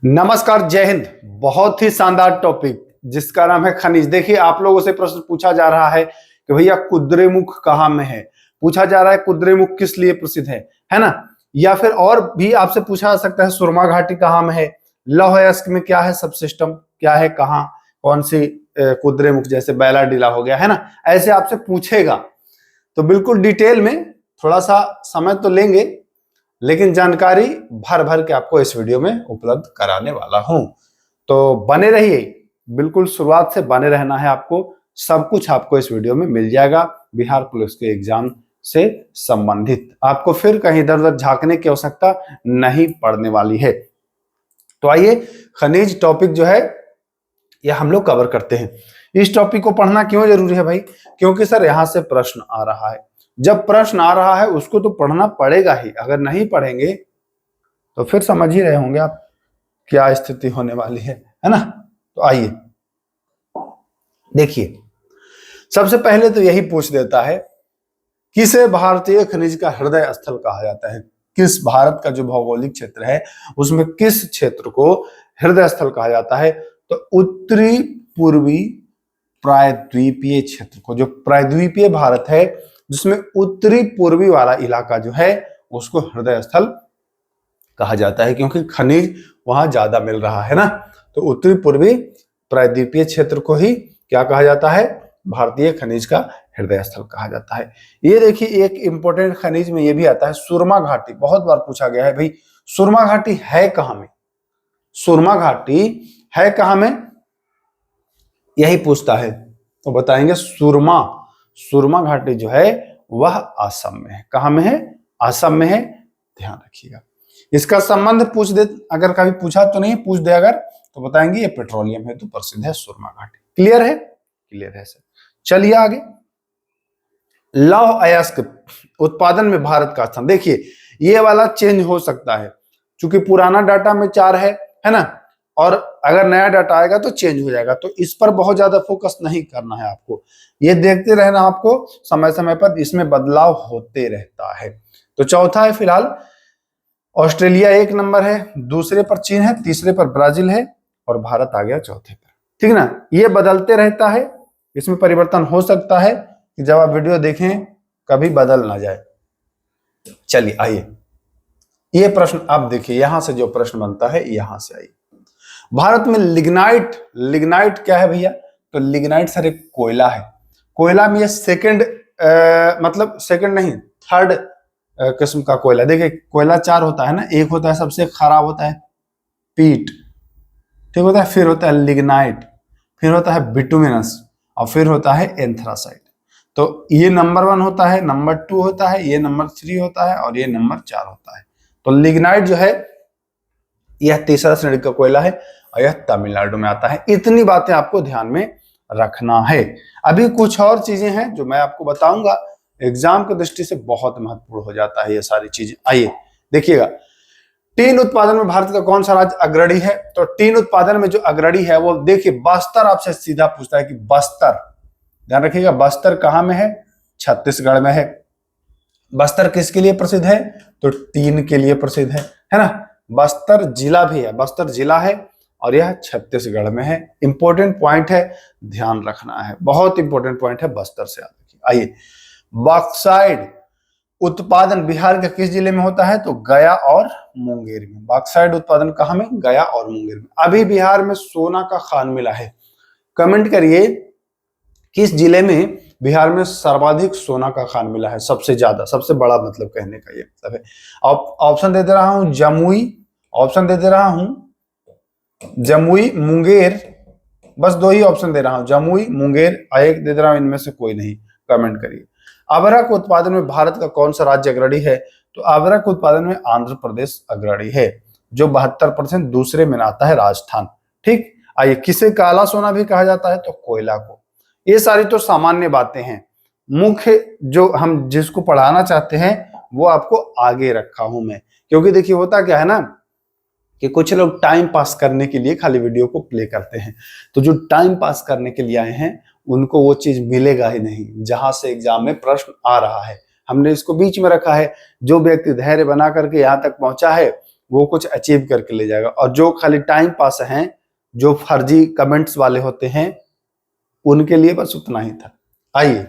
नमस्कार, जय हिंद। बहुत ही शानदार टॉपिक जिसका नाम है खनिज। देखिए, आप लोगों से प्रश्न पूछा जा रहा है कि भैया कुद्रेमुख कहाँ में है। पूछा जा रहा है कुद्रेमुख किस लिए प्रसिद्ध है ना। या फिर और भी आपसे पूछा जा सकता है सुरमा घाटी कहाँ में है, लौह अयस्क में क्या है, सब सिस्टम क्या है, कहाँ कौन सी कुद्रेमुख, जैसे बैला डीला हो गया है ना, ऐसे आपसे पूछेगा। तो बिल्कुल डिटेल में थोड़ा सा समय तो लेंगे, लेकिन जानकारी भर भर के आपको इस वीडियो में उपलब्ध कराने वाला हूं। तो बने रहिए, बिल्कुल शुरुआत से बने रहना है आपको। सब कुछ आपको इस वीडियो में मिल जाएगा बिहार पुलिस के एग्जाम से संबंधित। आपको फिर कहीं इधर उधर झांकने की आवश्यकता नहीं पड़ने वाली है। तो आइए, खनिज टॉपिक जो है यह हम लोग कवर करते हैं। इस टॉपिक को पढ़ना क्यों जरूरी है भाई? क्योंकि सर यहां से प्रश्न आ रहा है। जब प्रश्न आ रहा है उसको तो पढ़ना पड़ेगा ही। अगर नहीं पढ़ेंगे तो फिर समझ ही रहे होंगे आप क्या स्थिति होने वाली है ना। तो आइए देखिए, सबसे पहले तो यही पूछ देता है, किसे भारतीय खनिज का हृदय स्थल कहा जाता है? किस भारत का जो भौगोलिक क्षेत्र है उसमें किस क्षेत्र को हृदय स्थल कहा जाता है? तो उत्तरी पूर्वी प्रायद्वीपीय क्षेत्र को, जो प्रायद्वीपीय भारत है जिसमें उत्तरी पूर्वी वाला इलाका जो है उसको हृदय स्थल कहा जाता है, क्योंकि खनिज वहां ज्यादा मिल रहा है ना। तो उत्तरी पूर्वी प्रायद्वीपीय क्षेत्र को ही क्या कहा जाता है? भारतीय खनिज का हृदय स्थल कहा जाता है। ये देखिए, एक इंपॉर्टेंट खनिज में ये भी आता है सुरमा घाटी। बहुत बार पूछा गया है भाई, सुरमा घाटी है कहां में? सुरमा घाटी है कहां में, यही पूछता है। तो बताएंगे सुरमा घाटी जो है वह असम में है। कहां में है? असम में है। ध्यान रखिएगा। इसका संबंध पूछ दे, अगर कभी पूछा तो नहीं, पूछ दे अगर, तो बताएंगे ये पेट्रोलियम है तो प्रसिद्ध है सुरमा घाटी। क्लियर है? क्लियर है सर। चलिए आगे, लौह अयस्क उत्पादन में भारत का स्थान। देखिए, ये वाला चेंज हो सकता है क्योंकि पुराना डाटा में 4 है ना, और अगर नया डाटा आएगा तो चेंज हो जाएगा। तो इस पर बहुत ज्यादा फोकस नहीं करना है आपको, ये देखते रहना आपको, समय समय पर इसमें बदलाव होते रहता है। तो चौथा है फिलहाल ऑस्ट्रेलिया 1 नंबर है, दूसरे पर चीन है, तीसरे पर ब्राजील है और भारत आ गया चौथे पर। ठीक ना, ये बदलते रहता है, इसमें परिवर्तन हो सकता है कि जब आप वीडियो देखें कभी बदल ना जाए। चलिए आइए, ये प्रश्न आप देखिए, यहां से जो प्रश्न बनता है यहां से आइए। भारत में लिग्नाइट क्या है भैया? तो लिग्नाइट सर एक कोयला है। कोयला में ये मतलब सेकंड नहीं, थर्ड किस्म का कोयला। देखिए, कोयला 4 होता है ना, एक होता है सबसे खराब होता है पीट, ठीक होता है, फिर होता है लिग्नाइट, फिर होता है बिटुमिनस और फिर होता है एंथ्रासाइट। तो ये नंबर 1 होता है, नंबर 2 होता है, ये नंबर 3 होता है और ये नंबर 4 होता है। तो लिग्नाइट जो है यह तीसरा श्रेणी का कोयला है और यह तमिलनाडु में आता है। इतनी बातें आपको ध्यान में रखना है। अभी कुछ और चीजें हैं जो मैं आपको बताऊंगा, एग्जाम की दृष्टि से बहुत महत्वपूर्ण हो जाता है ये सारी चीजें। आइए देखिएगा, टीन उत्पादन में भारत का कौन सा राज्य अग्रणी है? तो टीन उत्पादन में जो अग्रणी है वो देखिए बस्तर, आपसे सीधा पूछता है कि बस्तर, ध्यान रखिएगा, बस्तर कहां में है? छत्तीसगढ़ में है। बस्तर किसके लिए प्रसिद्ध है? तो टीन के लिए प्रसिद्ध है ना। बस्तर जिला भी है, बस्तर जिला है और यह छत्तीसगढ़ में है। इंपॉर्टेंट पॉइंट है, ध्यान रखना है, बहुत इंपॉर्टेंट पॉइंट है, बस्तर से याद रखिए। आइए, बॉक्साइड उत्पादन बिहार के किस जिले में होता है? तो गया और मुंगेर में। बॉक्साइड उत्पादन कहां में? गया और मुंगेर में। अभी बिहार में सोना का खान मिला है, कमेंट करिए किस जिले में बिहार में सर्वाधिक सोना का खान मिला है, सबसे ज्यादा, सबसे बड़ा, मतलब कहने का ये मतलब है। ऑप्शन दे दे रहा हूं, जमुई, ऑप्शन दे दे रहा हूं जमुई, मुंगेर, बस 2 ही ऑप्शन दे रहा हूं, जमुई, मुंगेर, एक दे दे रहा हूं, इनमें से कोई नहीं, कमेंट करिए। अबरक उत्पादन में भारत का कौन सा राज्य अग्रणी है? तो अबरक उत्पादन में आंध्र प्रदेश अग्रणी है, जो 72%, दूसरे में आता है राजस्थान। ठीक, आइए, किसे काला सोना भी कहा जाता है? तो कोयला को। ये सारी तो सामान्य बातें हैं, मुख्य जो हम जिसको पढ़ाना चाहते हैं वो आपको आगे रखा हूं मैं। क्योंकि देखिए होता क्या है ना कि कुछ लोग टाइम पास करने के लिए खाली वीडियो को प्ले करते हैं, तो जो टाइम पास करने के लिए आए हैं उनको वो चीज मिलेगा ही नहीं जहां से एग्जाम में प्रश्न आ रहा है। हमने इसको बीच में रखा है, जो व्यक्ति धैर्य बना करके यहाँ तक पहुंचा है वो कुछ अचीव करके ले जाएगा, और जो खाली टाइम पास हैं, जो फर्जी कमेंट्स वाले होते हैं, उनके लिए बस उतना ही था। आइए,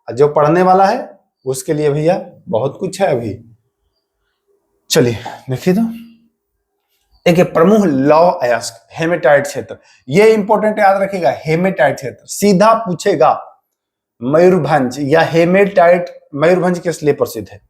जो पढ़ने वाला है उसके लिए भैया बहुत कुछ है अभी। चलिए देखिए, तो देखिए प्रमुख लौह अयस्क हेमेटाइट क्षेत्र, ये इंपॉर्टेंट याद रखिएगा। हेमेटाइट क्षेत्र सीधा पूछेगा, मयूरभंज या हेमेटाइट, मयूरभंज किस लिए प्रसिद्ध है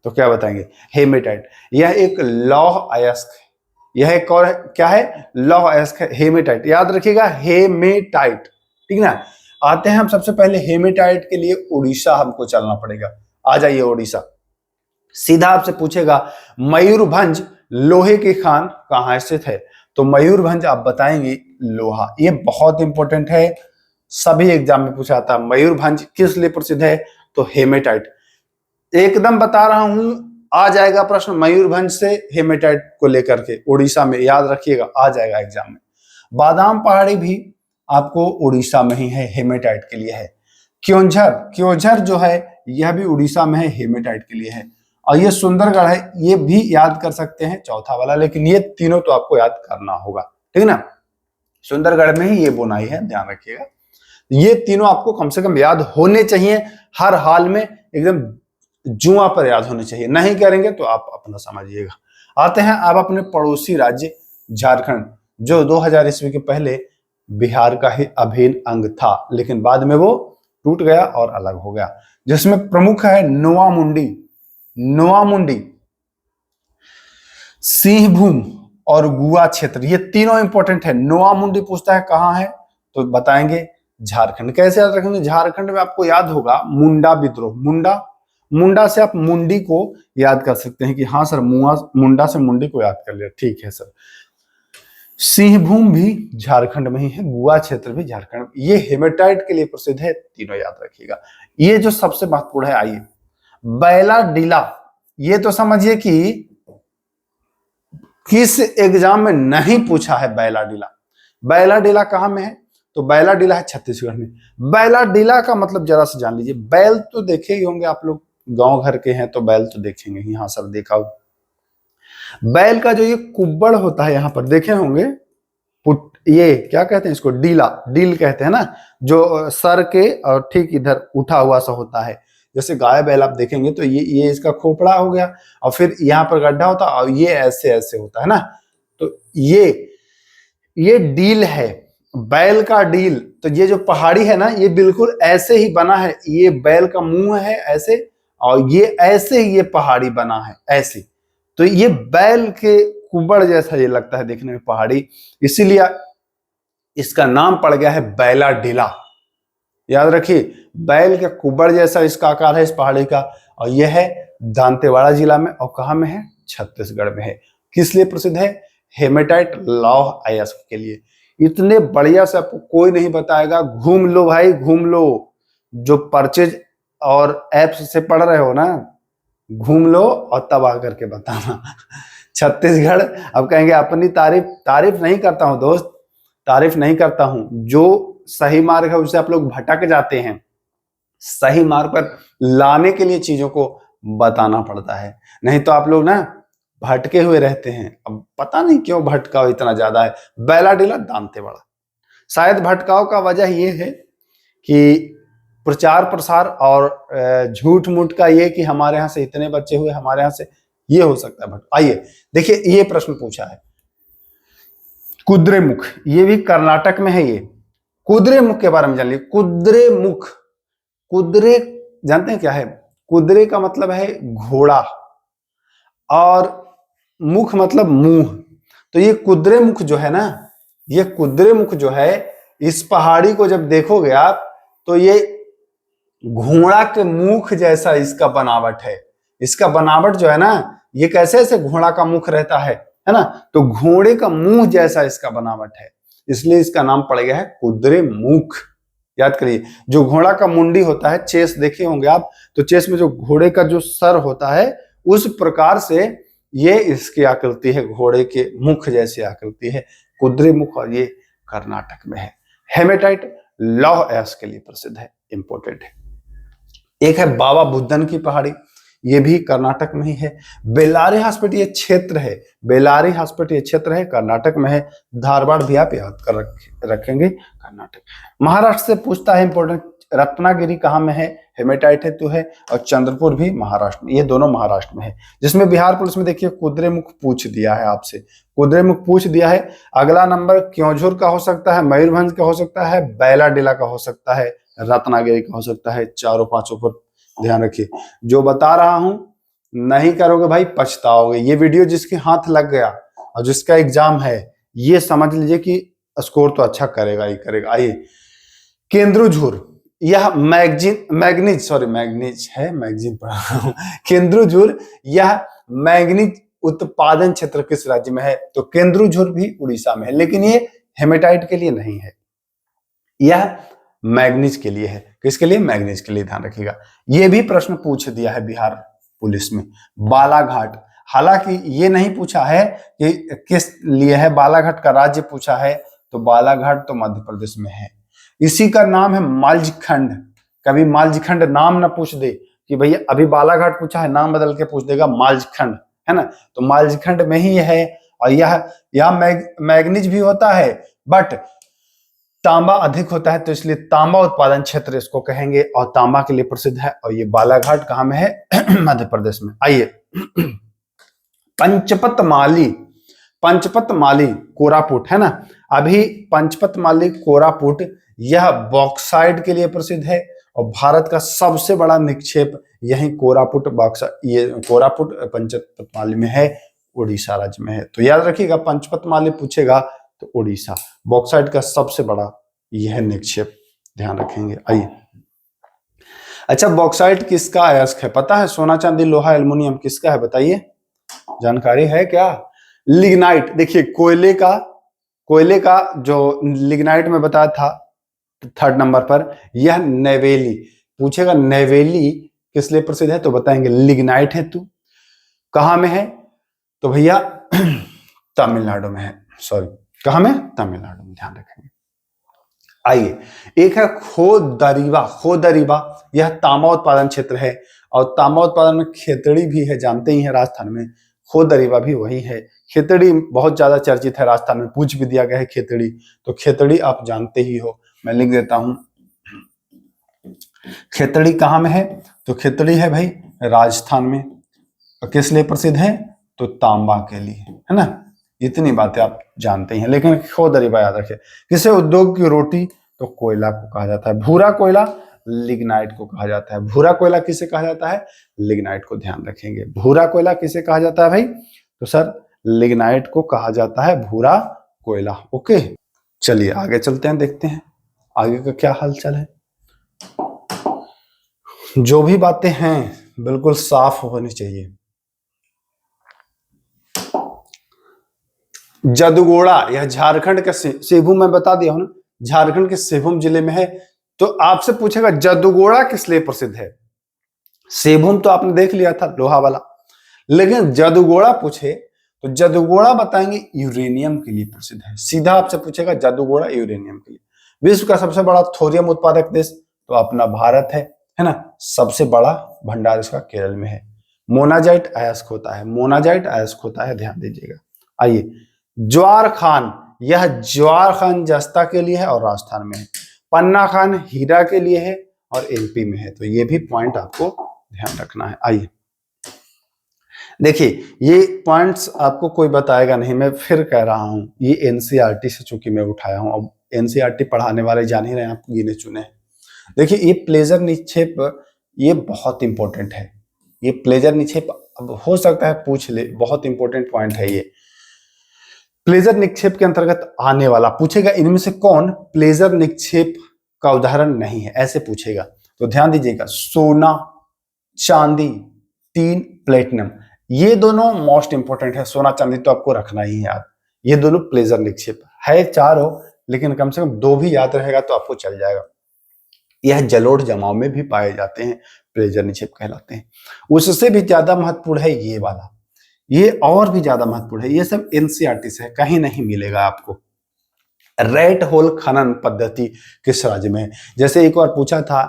तो क्या बताएंगे? हेमेटाइट। यह एक लौह अयस्क है, यह एक और क्या है? लौह अयस्क है, हेमेटाइट। याद रखिएगा हेमेटाइट, ठीक ना। आते हैं हम सबसे पहले हेमेटाइट के लिए उड़ीसा हमको चलना पड़ेगा। आ जाइए उड़ीसा। सीधा आपसे पूछेगा मयूरभंज लोहे की खान कहां स्थित है, तो मयूरभंज आप बताएंगे लोहा। ये बहुत इंपॉर्टेंट है, सभी एग्जाम में पूछा था। मयूरभंज किस लिए प्रसिद्ध है तो हेमेटाइट। एकदम बता रहा हूं, आ जाएगा प्रश्न मयूरभंज से हेमेटाइट को लेकर के उड़ीसा में, याद रखिएगा आ जाएगा एग्जाम में। बादाम पहाड़ी भी आपको उड़ीसा में ही है, हेमेटाइट के लिए है। क्योंझर, क्योंझर जो है यह भी उड़ीसा में है, हेमेटाइट के लिए है। और ये सुंदरगढ़ है, ये भी याद कर सकते हैं चौथा वाला, लेकिन ये तीनों तो आपको याद करना होगा, ठीक ना। सुंदरगढ़ में ही ये बुनाई है, ध्यान रखिएगा। ये तीनों आपको कम से कम याद होने चाहिए, हर हाल में एकदम जुआ पर याद होने चाहिए। नहीं करेंगे तो आप अपना समझिएगा। आते हैं अब अपने पड़ोसी राज्य झारखंड, जो 2000 ईस्वी के पहले बिहार का ही अभिन्न अंग था, लेकिन बाद में वो टूट गया और अलग हो गया। जिसमें प्रमुख है नोआमुंडी, नोआमुंडी, सिंहभूम और गुआ क्षेत्र, ये तीनों इंपॉर्टेंट है। नोआमुंडी पूछता है कहां है तो बताएंगे झारखंड। कैसे याद रखेंगे? झारखंड में आपको याद होगा मुंडा विद्रोह, मुंडा, मुंडा से आप मुंडी को याद कर सकते हैं कि हाँ सर मुंडा से मुंडी को याद कर लिया, ठीक है सर। सिंहभूम भी झारखंड में ही है, गुआ क्षेत्र भी झारखंड। ये हेमेटाइट के लिए प्रसिद्ध है, तीनों याद रखिएगा। ये जो सबसे महत्वपूर्ण है, आइए बैला डीला, ये तो समझिए कि किस एग्जाम में नहीं पूछा है बैला डीला। बैला डीला कहां में है तो बैला डीला है छत्तीसगढ़ में। बैला डीला का मतलब जरा से जान लीजिए। बैल तो देखे ही होंगे आप लोग, गांव घर के हैं तो बैल तो देखेंगे ही। हाँ सर देखा हो। बैल का जो ये कुब्बड़ होता है यहां पर देखे होंगे, ये क्या कहते हैं इसको? डीला, डील कहते हैं ना, जो सर के और ठीक इधर उठा हुआ सा होता है। जैसे गाय बैल आप देखेंगे तो ये इसका खोपड़ा हो गया, और फिर यहाँ पर गड्ढा होता है और ये ऐसे ऐसे होता है ना, तो ये डील है, बैल का डील। तो ये जो पहाड़ी है ना, ये बिल्कुल ऐसे ही बना है। ये बैल का मुंह है ऐसे, और ये ऐसे ही ये पहाड़ी बना है ऐसे। तो ये बैल के कुबड़ जैसा ये लगता है देखने में पहाड़ी, इसीलिए इसका नाम पड़ गया है बैला डीला। याद रखिए, बैल के कुबड़ जैसा इसका आकार है इस पहाड़ी का, और यह है दांतेवाड़ा जिला में। और कहां में है? छत्तीसगढ़ में है। किस लिए प्रसिद्ध है? हेमेटाइट लौह अयस्क के लिए। इतने बढ़िया से आपको कोई नहीं बताएगा, घूम लो भाई घूम लो। जो परचेज और एप्स से पढ़ रहे हो ना, घूम लो और तब आ करके बताना। छत्तीसगढ़, अब कहेंगे अपनी तारीफ नहीं करता हूं दोस्त, तारीफ नहीं करता हूं। जो सही मार्ग है उसे आप लोग भटक जाते हैं, सही मार्ग पर लाने के लिए चीजों को बताना पड़ता है, नहीं तो आप लोग ना भटके हुए रहते हैं। अब पता नहीं क्यों भटकाव इतना ज्यादा है। बैला डीला दांतेवाड़ा। शायद भटकाव का वजह यह है कि प्रचार प्रसार और झूठ मूठ का ये कि हमारे यहां से इतने बच्चे हुए, हमारे यहां से, ये हो सकता है। आइए देखिए, ये प्रश्न पूछा है कुद्रेमुख, ये भी कर्नाटक में है। ये कुद्रेमुख के बारे में जान लीजिए। कुद्रेमुख, कुद्रे जानते हैं क्या है? कुद्रे का मतलब है घोड़ा, और मुख मतलब मुंह। तो ये कुद्रेमुख जो है ना, ये कुद्रेमुख जो है, इस पहाड़ी को जब देखोगे आप तो ये घोड़ा के मुख जैसा इसका बनावट है। इसका बनावट जो है ना, ये कैसे ऐसे घोड़ा का मुख रहता है ना, तो घोड़े का मुंह जैसा इसका बनावट है, इसलिए इसका नाम पड़ गया है कुद्रेमुख। याद करिए, जो घोड़ा का मुंडी होता है, चेस देखे होंगे आप, तो चेस में जो घोड़े का जो सर होता है, उस प्रकार से ये इसकी आकृति है, घोड़े के मुख जैसी आकृति है, कुद्रेमुख। और ये कर्नाटक में है। हेमेटाइट लौह अयस्क के लिए प्रसिद्ध है, इंपॉर्टेंट है। एक है बाबा बुदन की पहाड़ी, ये भी कर्नाटक में ही है। बेल्लारी हॉस्पिटल ये क्षेत्र है, बेल्लारी हॉस्पिटल ये क्षेत्र है, कर्नाटक में है। धारवाड़ भी आप याद कर रखेंगे, कर्नाटक। महाराष्ट्र से पूछता है इंपॉर्टेंट, रत्नागिरी कहाँ में है, हेमेटाइट हेतु है, और चंद्रपुर भी महाराष्ट्र में, ये दोनों महाराष्ट्र में है। जिसमें बिहार पुलिस में देखिए कुद्रेमुख पूछ दिया है आपसे, कुद्रेमुख पूछ दिया है। अगला नंबर क्योंझुर का हो सकता है, मयूरभंज का हो सकता है, बैलाडीला का हो सकता है, रत्नागिरी का हो सकता है। चारों पांचों पर ध्यान रखिए, जो बता रहा हूं नहीं करोगे भाई पछताओगे। ये वीडियो जिसके हाथ लग गया और जिसका एग्जाम है, ये समझ लीजिए कि स्कोर तो अच्छा करेगा ही करेगा। आइए, केंद्रुझुर, यह मैग्नीज है, मैगजीन पढ़ रहा हूं। केंद्रुझुर यह मैग्नीज उत्पादन क्षेत्र किस राज्य में है, तो केंद्रुझुर भी उड़ीसा में है, लेकिन ये हेमेटाइट के लिए नहीं है, यह मैग्नीज के लिए है। किसके लिए, मैग्नीज के लिए, ध्यान रखिएगा। ये भी प्रश्न पूछ दिया है बिहार पुलिस में। बालाघाट, हालांकि ये नहीं पूछा है कि किस लिए है, बालाघाट का राज्य पूछा है, तो बालाघाट तो मध्य प्रदेश में है। इसी का नाम है मालजखंड। कभी मालजखंड नाम ना पूछ दे कि भैया अभी बालाघाट पूछा है, नाम बदल के पूछ देगा मालजखंड, है ना, तो मालजखंड में ही है। और यह मैग्नीज भी होता है, बट तांबा अधिक होता है, तो इसलिए तांबा उत्पादन क्षेत्र इसको कहेंगे, और तांबा के लिए प्रसिद्ध है। और ये बालाघाट कहाँ में है, मध्य प्रदेश में। आइए, पंचपतमाली, पंचपतमाली कोरापुट है ना, अभी पंचपतमाली कोरापुट यह बॉक्साइट के लिए प्रसिद्ध है, और भारत का सबसे बड़ा निक्षेप यही कोरापुट बॉक्साइट, ये कोरापुट पंचपतमाली में है, उड़ीसा राज्य में है। तो याद रखिएगा, पंचपतमाली पूछेगा तो उड़ीसा, बॉक्साइट का सबसे बड़ा यह निक्षेप, ध्यान रखेंगे। आइए, अच्छा, बॉक्साइट किसका अयस्क है, पता है? सोना, चांदी, लोहा, एल्युमिनियम किसका है, बताइए, जानकारी है क्या? लिग्नाइट। देखिए, कोयले का जो लिग्नाइट में बताया था 3rd नंबर पर, यह नेवेली पूछेगा। नेवेली किस लिए प्रसिद्ध है, तो बताएंगे लिग्नाइट हेतु। कहां में है, तो भैया तमिलनाडु में है, सॉरी, कहां में, तमिलनाडु में, ध्यान रखेंगे। आइए, एक है खोदरीवा, खोदरीवा यह तांबा उत्पादन क्षेत्र है, और तांबा उत्पादन में खेतड़ी भी है, जानते ही है, राजस्थान में खोदरीवा भी वही है। खेतड़ी बहुत ज्यादा चर्चित है राजस्थान में, पूछ भी दिया गया है खेतड़ी, तो खेतड़ी आप जानते ही हो, मैं लिख देता हूं। खेतड़ी कहां में है, तो खेतड़ी है भाई राजस्थान में। किस लिए प्रसिद्ध है, तो तांबा के लिए, है ना। इतनी बातें आप जानते हैं, लेकिन खोदरीवा याद रखें। किसे उद्योग की रोटी, तो कोयला को कहा जाता है। भूरा कोयला लिग्नाइट को कहा जाता है। भूरा कोयला किसे कहा जाता है, लिग्नाइट को, ध्यान रखेंगे। भूरा कोयला किसे कहा जाता है भाई, तो सर लिग्नाइट को कहा जाता है भूरा कोयला। ओके, चलिए आगे चलते हैं, देखते हैं आगे का क्या हालचाल है। जो भी बातें हैं बिल्कुल साफ होनी चाहिए। जदुगोड़ा, यह झारखंड के सिवूम में बता दिया हूं ना, झारखंड के सिवूम जिले में है। तो आपसे पूछेगा जदुगोड़ा किस लिए प्रसिद्ध है। सिवूम तो आपने देख लिया था, लोहा वाला, लेकिन जदुगोड़ा पूछे तो जदुगोड़ा बताएंगे यूरेनियम के लिए प्रसिद्ध है। सीधा आपसे पूछेगा जदुगोड़ा यूरेनियम के लिए। विश्व का सबसे बड़ा थोरियम उत्पादक देश तो अपना भारत है ना। सबसे बड़ा भंडार इसका केरल में है। मोनाजाइट अयस्क होता है, मोनाजाइट अयस्क होता है, ध्यान दीजिएगा। आइए, ज्वार खान, यह ज्वार खान जस्ता के लिए है और राजस्थान में है। पन्ना खान हीरा के लिए है और एमपी में है। तो ये भी पॉइंट आपको ध्यान रखना है। आइए देखिए, ये पॉइंट्स आपको कोई बताएगा नहीं, मैं फिर कह रहा हूं, ये एनसीईआरटी से चूंकि मैं उठाया हूं। अब एनसीईआरटी पढ़ाने वाले जान ही रहे हैं, आपको गिने चुने हैं। देखिए, ये प्लेजर निक्षेप ये बहुत इंपॉर्टेंट है। ये प्लेजर निक्षेप अब हो सकता है पूछ ले, बहुत इंपॉर्टेंट पॉइंट है ये। प्लेजर निक्षेप के अंतर्गत आने वाला पूछेगा, इनमें से कौन प्लेजर निक्षेप का उदाहरण नहीं है, ऐसे पूछेगा। तो ध्यान दीजिएगा, सोना, चांदी, टीन, प्लेटिनम, ये दोनों मोस्ट इंपोर्टेंट है। सोना चांदी तो आपको रखना ही है याद, ये दोनों प्लेजर निक्षेप है। 4 हो, लेकिन कम से कम 2 भी याद रहेगा तो आपको चल जाएगा। यह जलोढ़ जमाव में भी पाए जाते हैं, प्लेजर निक्षेप कहलाते हैं। उससे भी ज्यादा महत्वपूर्ण है ये वाला, ये और भी ज्यादा महत्वपूर्ण है। ये सब एनसीईआरटी से है, कहीं नहीं मिलेगा आपको। रेट होल खनन पद्धति किस राज्य में है। जैसे एक बार पूछा था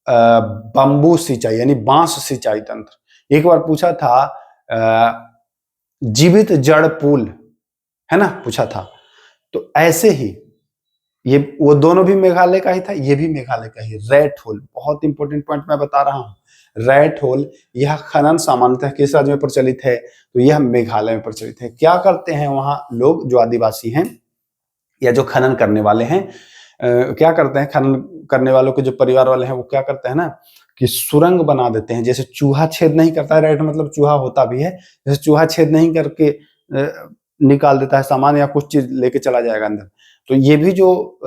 बंबू सिंचाई यानी बांस सिंचाई तंत्र, एक बार पूछा था जीवित जड़ पुल, है ना, पूछा था। तो ऐसे ही ये वो दोनों भी मेघालय का ही था, ये भी मेघालय का ही। रैट होल, बहुत इंपॉर्टेंट पॉइंट मैं बता रहा हूँ। रैट होल, यह खनन सामान्यतः किस राज्य में प्रचलित है? तो यह मेघालय में प्रचलित है। क्या करते हैं वहां लोग जो आदिवासी हैं या जो खनन करने वाले हैं, क्या करते हैं, खनन करने वालों के जो परिवार वाले हैं वो क्या करते हैं ना कि सुरंग बना देते हैं। जैसे चूहा छेद नहीं करता है, रैट मतलब चूहा होता भी है, जैसे चूहा छेद नहीं करके निकाल देता है सामान या कुछ चीज लेके चला जाएगा अंदर, तो ये भी जो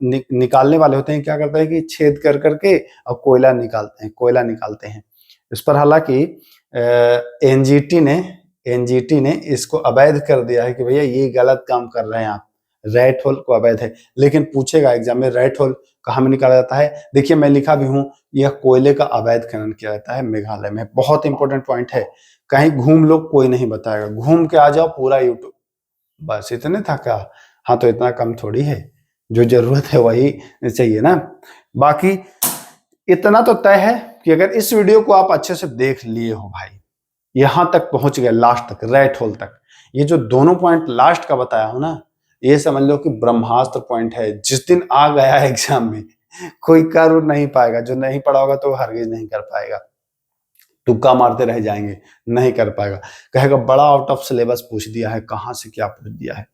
निकालने वाले होते हैं क्या करते हैं कि छेद कर करके और कोयला निकालते हैं। इस पर हालांकि एनजीटी ने इसको अवैध कर दिया है कि भैया ये गलत काम कर रहे हैं आप, रैट होल को अवैध है। लेकिन पूछेगा एग्जाम में रैट होल कहाँ में निकाला जाता है, देखिए मैं लिखा भी हूं, यह कोयले का अवैध खनन किया जाता है मेघालय में। बहुत इंपॉर्टेंट पॉइंट है, कहीं घूम लो कोई नहीं बताएगा, घूम के आ जाओ पूरा यूट्यूब। बस इतने था क्या? हाँ, तो इतना कम थोड़ी है, जो जरूरत है वही चाहिए ना। बाकी इतना तो तय है कि अगर इस वीडियो को आप अच्छे से देख लिए हो भाई, यहां तक पहुंच गए लास्ट तक, रैट होल तक, ये जो दोनों पॉइंट लास्ट का बताया हूं ना, ये समझ लो कि ब्रह्मास्त्र पॉइंट है। जिस दिन आ गया एग्जाम में कोई कर नहीं पाएगा, जो नहीं पढ़ा होगा तो हरगिज नहीं कर पाएगा, तुक्का मारते रह जाएंगे, नहीं कर पाएगा, कहेगा बड़ा आउट ऑफ सिलेबस पूछ दिया है, कहां से क्या पूछ दिया है।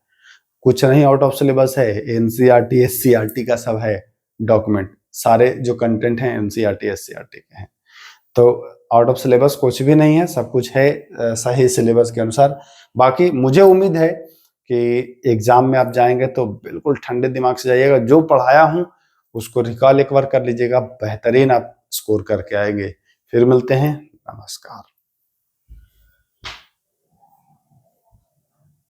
कुछ नहीं आउट ऑफ सिलेबस है, एनसीईआरटी एससीईआरटी का सब है डॉक्यूमेंट, सारे जो कंटेंट हैं एनसीईआरटी एससीईआरटी के हैं। तो आउट ऑफ सिलेबस कुछ भी नहीं है, सब कुछ है सही सिलेबस के अनुसार। बाकी मुझे उम्मीद है कि एग्जाम में आप जाएंगे तो बिल्कुल ठंडे दिमाग से जाइएगा, जो पढ़ाया हूं उसको रिकॉल एक बार कर लीजिएगा, बेहतरीन आप स्कोर करके आएंगे। फिर मिलते हैं, नमस्कार।